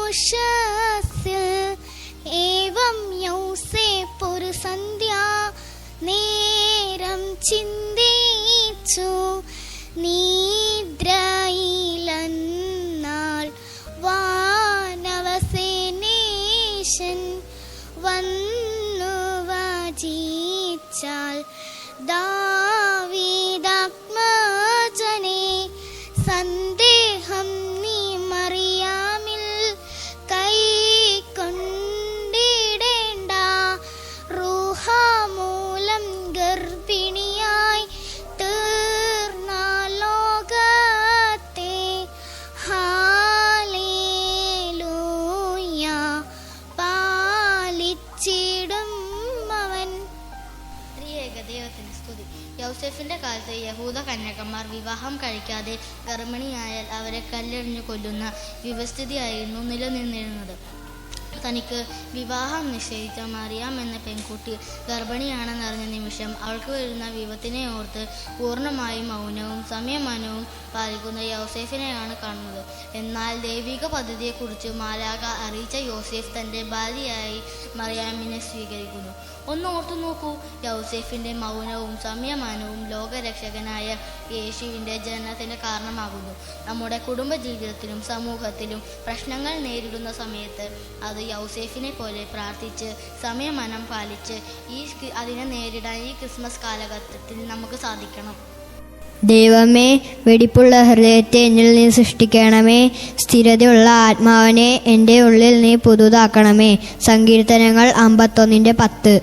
ഉഷസ്സിൽ ഏവം യൗസേപ്പൊരു സന്ധ്യാ നേരം ചിന്തിച്ചു നിദ്രയിലെന്നാൽ വാനവസേനേശൻ വന്നു വചിച്ചാൽ ദാവീദാത്മജനെ സന്ദേഹം നീ മറിയാമിൽ കൈക്കൊണ്ടിടേണ്ട. റൂഹാമൂലം ഗർഭിണിയായി തീർന്ന ലോകത്തെ ഹാലേലൂയ പാലിച്ചിടും അവൻ. ദൈവത്തിന് സ്തുതി. യൗസേഫിന്റെ കാലത്ത് യഹൂദ കന്യകമാർ വിവാഹം കഴിക്കാതെ ഗർഭിണിയായാൽ അവരെ കല്ലെറിഞ്ഞു കൊല്ലുന്ന വ്യവസ്ഥിതിയായിരുന്നു നിലനിന്നിരുന്നത്. തനിക്ക് വിവാഹം നിശ്ചയിച്ച മറിയാം എന്ന പെൺകുട്ടി ഗർഭിണിയാണെന്നറിഞ്ഞ നിമിഷം അവൾക്ക് വരുന്ന വിപത്തിനെ ഓർത്ത് പൂർണ്ണമായും മൗനവും സംയമനവും പാലിക്കുന്ന യൗസേഫിനെയാണ് കാണുന്നത്. എന്നാൽ ദൈവിക പദ്ധതിയെക്കുറിച്ച് മാലാഖ അറിയിച്ച യോസേഫ് തൻ്റെ ഭാര്യയായി മറിയാമിനെ സ്വീകരിക്കുന്നു. ഒന്ന് ഓർത്തു നോക്കൂ, യൗസേഫിൻ്റെ മൗനവും സംയമനവും ലോകരക്ഷകനായ യേശുവിൻ്റെ ജനനത്തിന് കാരണമാകുന്നു. നമ്മുടെ കുടുംബജീവിതത്തിലും സമൂഹത്തിലും പ്രശ്നങ്ങൾ നേരിടുന്ന സമയത്ത് അത് യൗസേഫിനെ പോലെ പ്രാർത്ഥിച്ച് സംയമനം പാലിച്ച് അതിനെ നേരിടാൻ ഈ ക്രിസ്മസ് കാലഘട്ടത്തിൽ നമുക്ക് സാധിക്കണം. ദൈവമേ, വെടിപ്പുള്ള ഹൃദയത്തെ എന്നിൽ നീ സൃഷ്ടിക്കണമേ. സ്ഥിരതയുള്ള ആത്മാവിനെ എൻ്റെ ഉള്ളിൽ നീ പുതുതാക്കണമേ. സങ്കീർത്തനങ്ങൾ 51:10.